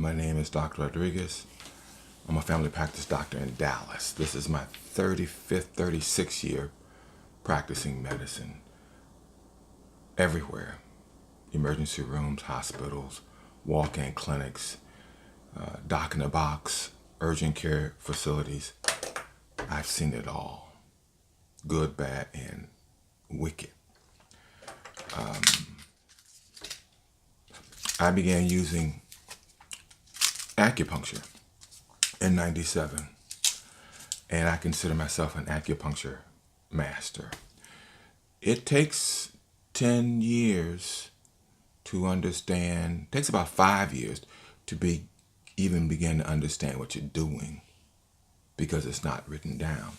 My name is Dr. Rodriguez. I'm a family practice doctor in Dallas. This is my 35th, 36th year practicing medicine everywhere. Emergency rooms, hospitals, walk-in clinics, doc in a box, urgent care facilities. I've seen it all, good, bad, and wicked. I began using acupuncture in '97, and I consider myself an acupuncture master. It takes 10 years to understand, takes about 5 years to even begin to understand what you're doing, because it's not written down.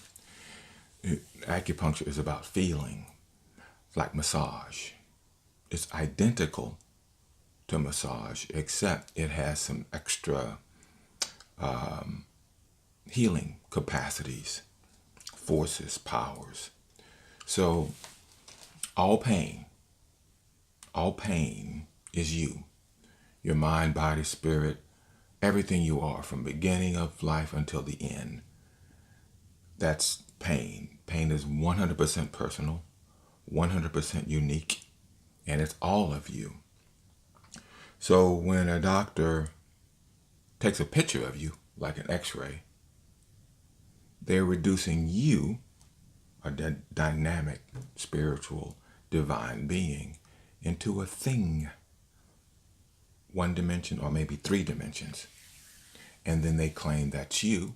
Acupuncture is about feeling. It's like massage. It's identical to massage, except it has some extra healing capacities, forces, powers. So all pain is you. Your mind, body, spirit, everything you are from beginning of life until the end. That's pain. Pain is 100% personal, 100% unique, and it's all of you. So when a doctor takes a picture of you, like an x-ray, they're reducing you, a dynamic, spiritual, divine being, into a thing. 1 dimension or maybe 3 dimensions. And then they claim that's you,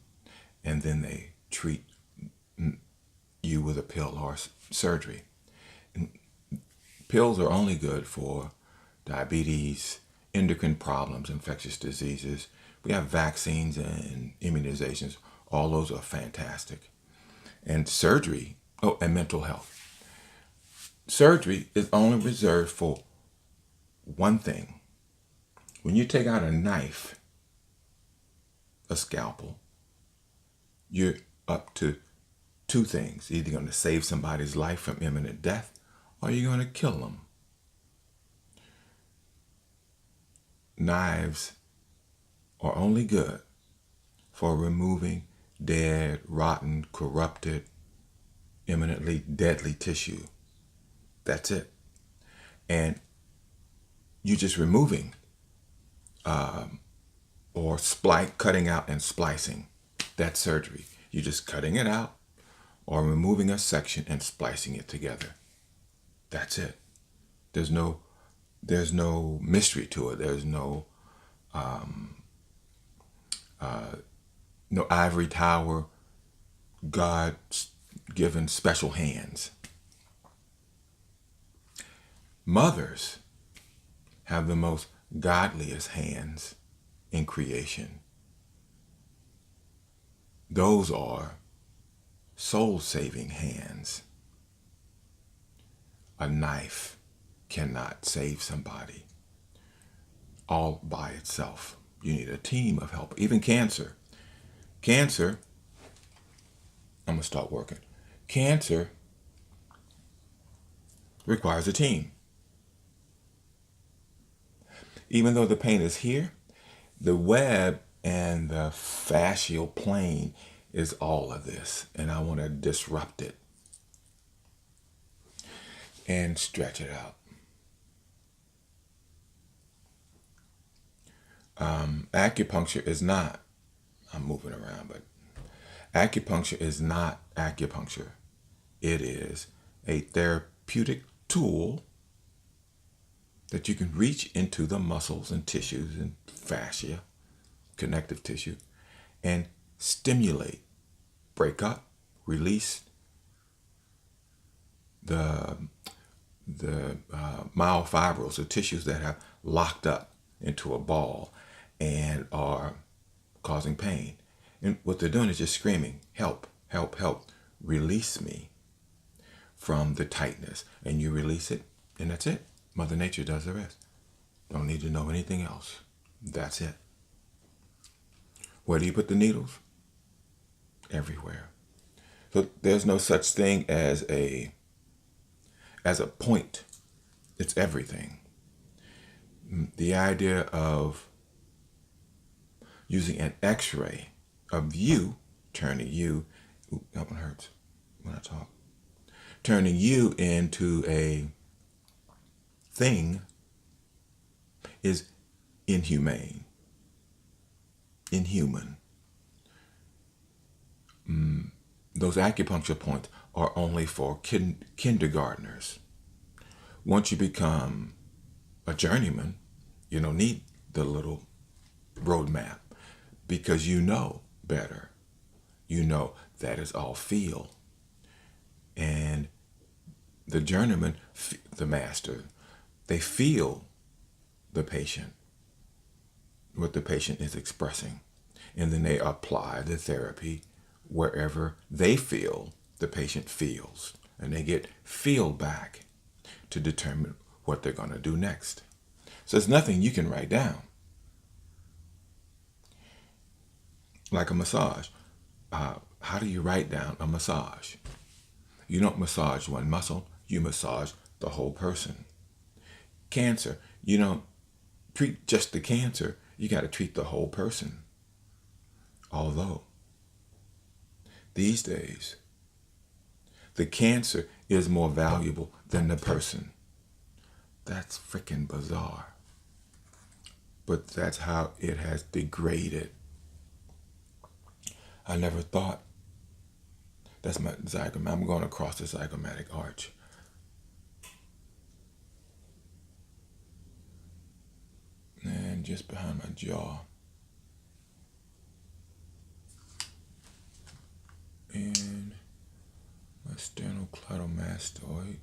and then they treat you with a pill or surgery. And pills are only good for diabetes, endocrine problems, infectious diseases. We have vaccines and immunizations. All those are fantastic. And surgery, and mental health. Surgery is only reserved for one thing. When you take out a knife, a scalpel, you're up to 2 things. Either going to save somebody's life from imminent death, or you're going to kill them. Knives are only good for removing dead, rotten, corrupted, imminently deadly tissue. That's it. And you're just removing or cutting out and splicing. That's surgery. You're just cutting it out or removing a section and splicing it together. That's it. There's no mystery to it. There's no ivory tower, God-given special hands. Mothers have the most godliest hands in creation. Those are soul-saving hands. A knife cannot save somebody all by itself. You need a team of help. Even cancer. Cancer, I'm going to start working. Cancer requires a team. Even though the pain is here, the web and the fascial plane is all of this. And I want to disrupt it and stretch it out. Acupuncture is not, I'm moving around, but acupuncture is not acupuncture. It is a therapeutic tool that you can reach into the muscles and tissues and fascia, connective tissue, and stimulate, break up, release the myofibrils, the tissues that have locked up into a ball and are causing pain. And what they're doing is just screaming, help, help, help, release me from the tightness. And you release it, and that's it. Mother Nature does the rest. Don't need to know anything else. That's it. Where do you put the needles? Everywhere. So there's no such thing as a point. It's everything. The idea of using an x-ray of you, turning you, ooh, that one hurts when I talk, turning you into a thing is inhumane, inhuman. Those acupuncture points are only for kindergartners. Once you become a journeyman, you don't need the little roadmap because you know better. You know that is all feel. And the journeyman, the master, they feel the patient, what the patient is expressing. And then they apply the therapy wherever they feel the patient feels. And they get feel back to determine what they're going to do next. So it's nothing you can write down. Like a massage. How do you write down a massage? You don't massage one muscle, you massage the whole person. Cancer, you don't treat just the cancer, you got to treat the whole person. Although, these days, the cancer is more valuable than the person. That's freaking bizarre. But that's how it has degraded. I never thought. That's my zygomatic. I'm going across the zygomatic arch. And just behind my jaw. And my sternocleidomastoid.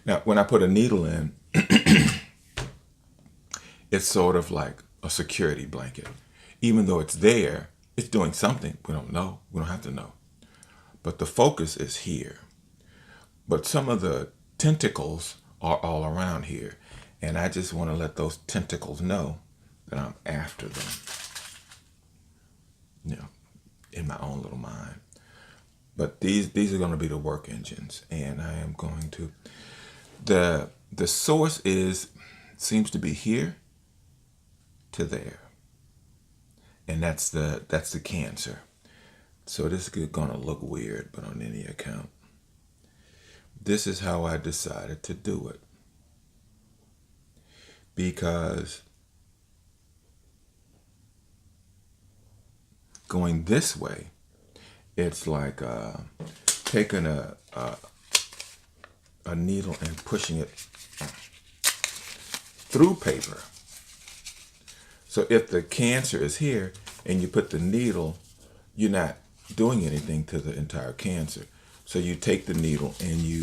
Now, when I put a needle in, it's sort of like a security blanket. Even though it's there, it's doing something. We don't know. We don't have to know. But the focus is here. But some of the tentacles are all around here. And I just want to let those tentacles know that I'm after them. You know, in my own little mind. But these are going to be the work engines. And I am going to... The source seems to be here to there. And that's the cancer. So this is going to look weird, but on any account. This is how I decided to do it. Because going this way, it's like taking a needle and pushing it through paper. So if the cancer is here and you put the needle, you're not doing anything to the entire cancer. So you take the needle and you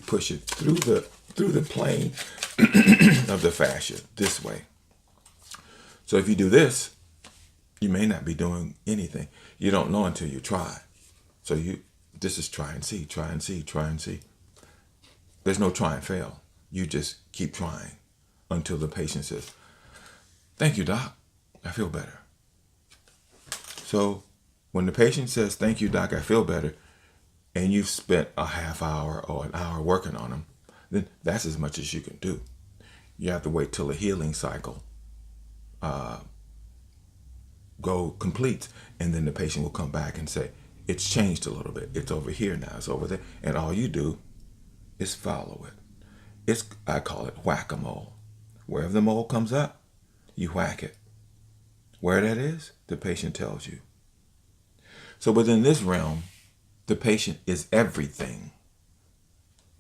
push it through the plane of the fascia this way. So if you do this, you may not be doing anything. You don't know until you try. So this is try and see, try and see, try and see. There's no try and fail. You just keep trying until the patient says, "Thank you, doc. I feel better." So when the patient says, "Thank you, doc, I feel better," and you've spent a half hour or an hour working on them, then that's as much as you can do. You have to wait till the healing cycle completes, and then the patient will come back and say, "It's changed a little bit. It's over here now. It's over there." And all you do is follow it. I call it whack-a-mole. Wherever the mole comes up, you whack it. Where that is, the patient tells you. So within this realm, the patient is everything.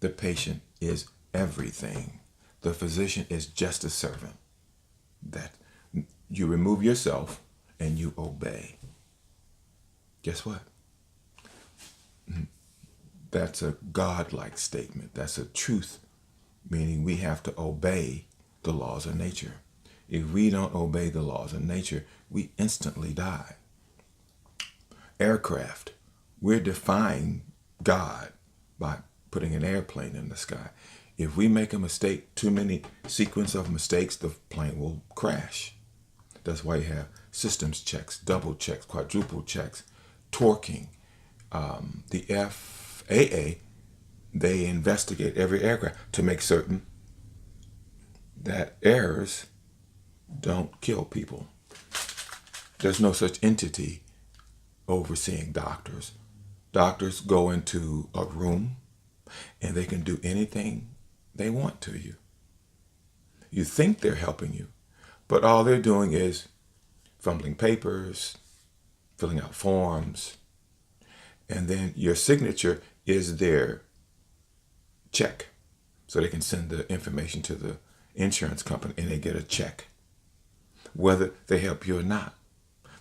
The patient is everything. The physician is just a servant. That you remove yourself and you obey. Guess what? That's a godlike statement. That's a truth, meaning we have to obey the laws of nature. If we don't obey the laws of nature, we instantly die. Aircraft, we're defying God by putting an airplane in the sky. If we make a mistake, too many sequence of mistakes, the plane will crash. That's why you have systems checks, double checks, quadruple checks, torquing. The FAA, they investigate every aircraft to make certain that errors don't kill people. There's no such entity overseeing doctors. Doctors go into a room and they can do anything they want to you. You think they're helping you, but all they're doing is fumbling papers, filling out forms, and then your signature is their check. So they can send the information to the insurance company and they get a check. Whether they help you or not,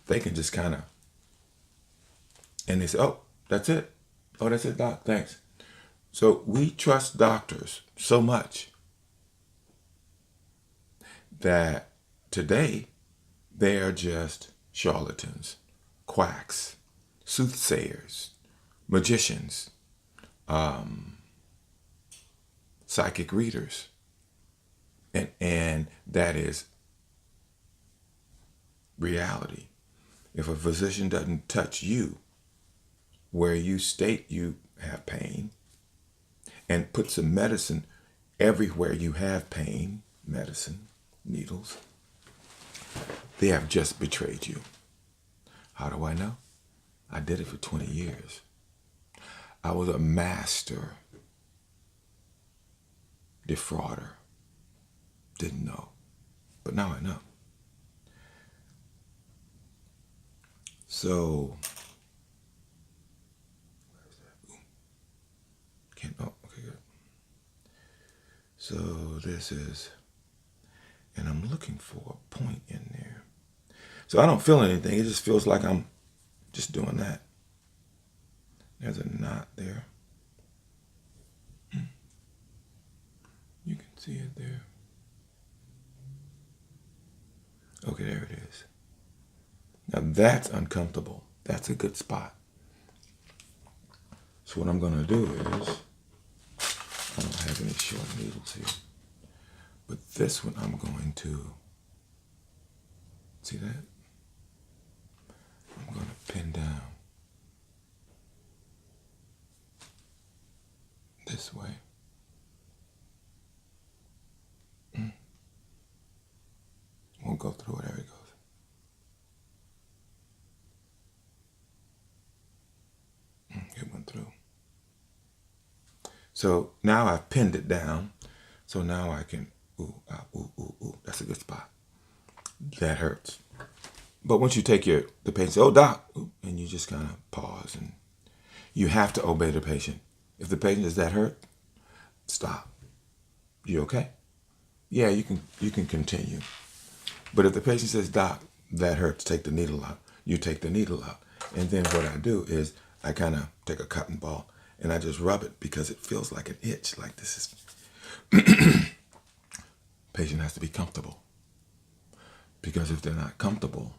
they can just kind of, and they say, oh, that's it. Oh, that's it, doc, thanks. So we trust doctors so much that today they are just charlatans, quacks, soothsayers, magicians, psychic readers. And that is reality. If a physician doesn't touch you where you state you have pain and put some medicine everywhere you have pain, medicine, needles, they have just betrayed you. How do I know? I did it for 20 years. I was a master defrauder. Didn't know, but now I know. So, where's that? Ooh. Can't, oh, okay, good. So this is, and I'm looking for a point in there. So I don't feel anything. It just feels like I'm just doing that. There's a knot there. You can see it there. Okay, there it is. Now that's uncomfortable. That's a good spot. So what I'm going to do is, I don't have any short needles here, but this one I'm going to, see that? I'm going to pin down this way. Won't go through it. There it goes. It went through. So now I've pinned it down. So now I can, ooh, ooh, ooh, ooh. That's a good spot. That hurts. But once you take the patient, say, oh, doc, and you just kind of pause, and you have to obey the patient. If the patient is that hurt, stop. You okay? Yeah, you can continue. But if the patient says, doc, that hurts, take the needle out, you take the needle out. And then what I do is I kind of take a cotton ball and I just rub it because it feels like an itch, like this is. Patient has to be comfortable. Because if they're not comfortable,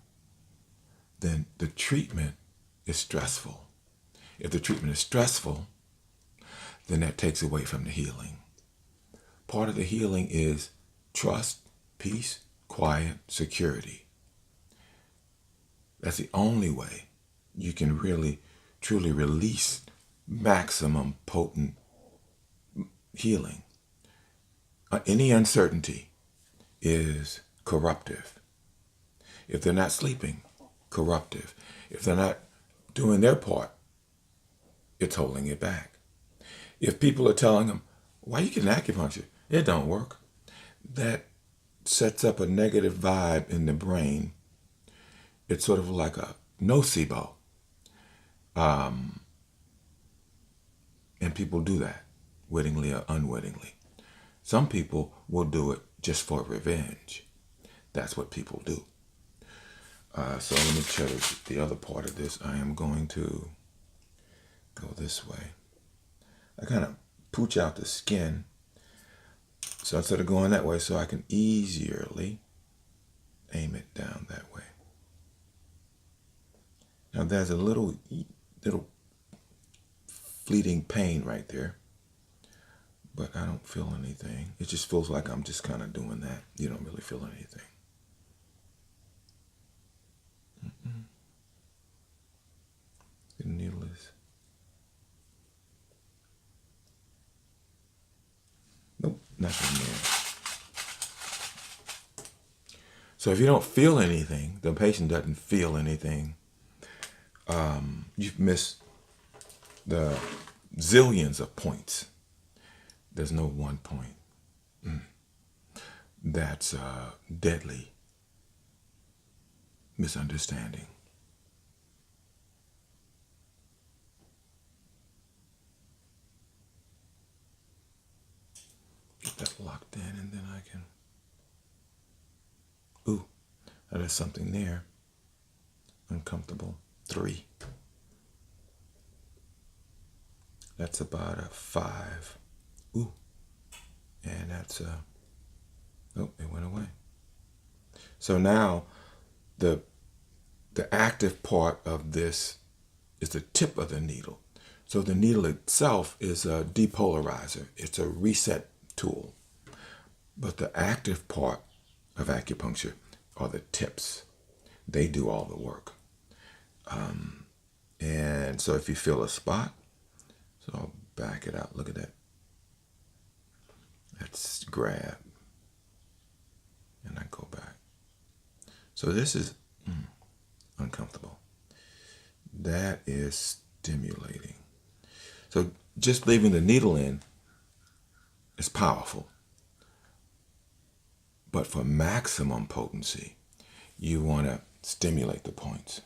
then the treatment is stressful. If the treatment is stressful, then that takes away from the healing. Part of the healing is trust, peace, quiet, security. That's the only way you can really, truly release maximum potent healing. Any uncertainty is corruptive. If they're not sleeping, corruptive. If they're not doing their part, it's holding it back. If people are telling them, why you getting acupuncture? It don't work. That sets up a negative vibe in the brain. It's sort of like a nocebo. And people do that, wittingly or unwittingly. Some people will do it just for revenge. That's what people do. So let me show you the other part of this. I am going to go this way. I kind of pooch out the skin. So instead of going that way, so I can easily aim it down that way. Now there's a little fleeting pain right there, but I don't feel anything. It just feels like I'm just kind of doing that. You don't really feel anything. The needle is, nope, nothing there. So if you don't feel anything, the patient doesn't feel anything, you've missed the zillions of points. There's no one point. That's a deadly misunderstanding. Get that locked in, and then I can... Ooh, there's something there. Uncomfortable. 3. That's about a 5. Ooh. And that's a... Oh, it went away. So now the active part of this is the tip of the needle. So the needle itself is a depolarizer. It's a reset tool. But the active part of acupuncture are the tips. They do all the work. And so if you feel a spot, so I'll back it out. Look at that. Let's grab. And I go back. So this is uncomfortable. That is stimulating. So just leaving the needle in is powerful. But for maximum potency, you want to stimulate the points.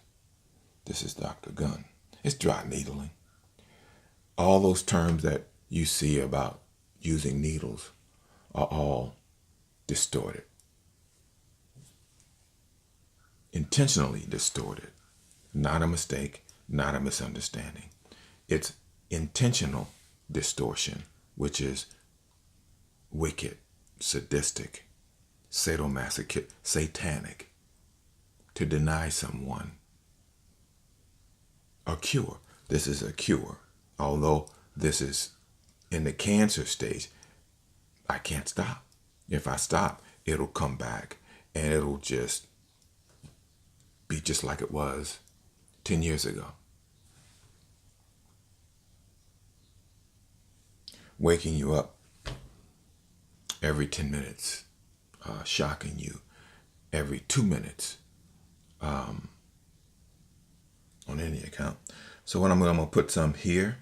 This is Dr. Gunn. It's dry needling. All those terms that you see about using needles are all distorted. Intentionally distorted. Not a mistake, not a misunderstanding. It's intentional distortion, which is wicked, sadistic, sadomasochistic, satanic, to deny someone a cure. This is a cure. Although this is in the cancer stage, I can't stop. If I stop, it'll come back and it'll just be just like it was 10 years ago. Waking you up every 10 minutes, shocking you every 2 minutes, on any account. So what I'm going to put some here,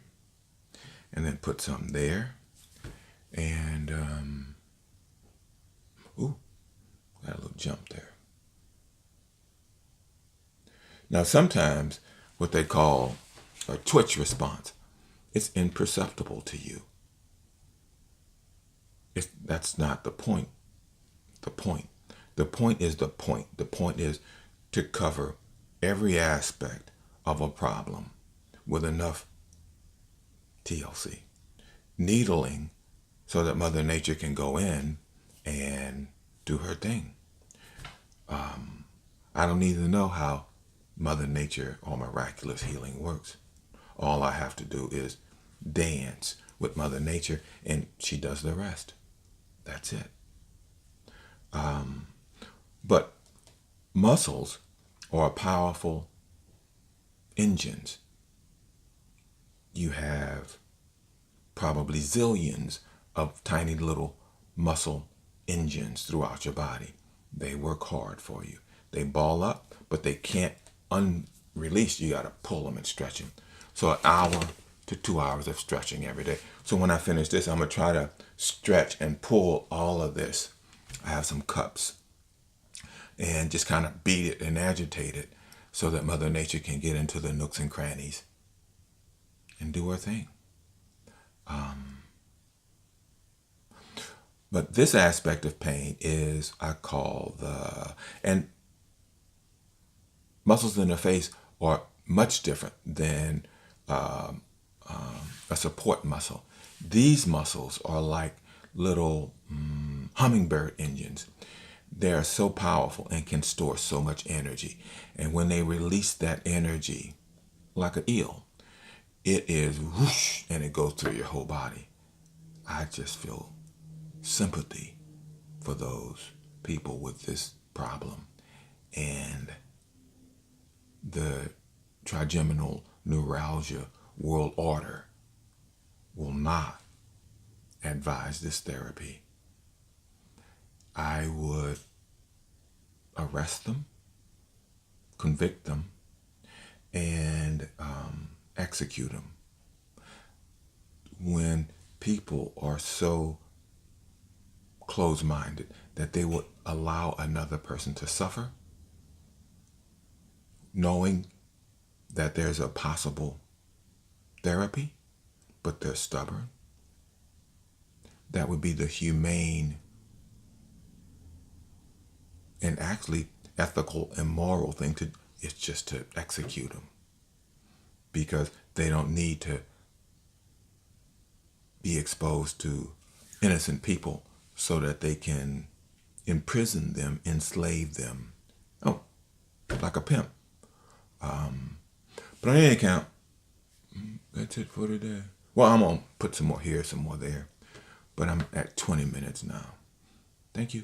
and then put some there, and ooh, got a little jump there. Now sometimes what they call a twitch response, it's imperceptible to you. That's not the point. The point is the point. The point is to cover every aspect of a problem with enough TLC. Needling so that Mother Nature can go in and do her thing. I don't need to know how Mother Nature or miraculous healing works. All I have to do is dance with Mother Nature and she does the rest. That's it. But muscles are powerful engines. You have probably zillions of tiny little muscle engines throughout your body. They work hard for you. They ball up, but they can't unrelease. You got to pull them and stretch them. So 1 hour to 2 hours of stretching every day. So when I finish this, I'm going to try to stretch and pull all of this. I have some cups and just kind of beat it and agitate it so that Mother Nature can get into the nooks and crannies and do her thing. But this aspect of pain is, I call and muscles in the face are much different than a support muscle. These muscles are like little hummingbird engines. They are so powerful and can store so much energy. And when they release that energy, like an eel, it is whoosh, and it goes through your whole body. I just feel sympathy for those people with this problem. And the Trigeminal Neuralgia World Order will not advise this therapy. I would arrest them, convict them, and execute them. When people are so closed-minded that they would allow another person to suffer, knowing that there's a possible therapy, but they're stubborn, that would be the humane and actually ethical and moral thing to, is just to execute them, because they don't need to be exposed to innocent people so that they can imprison them, enslave them. Oh, like a pimp. But on any account, that's it for today. Well, I'm going to put some more here, some more there. But I'm at 20 minutes now. Thank you.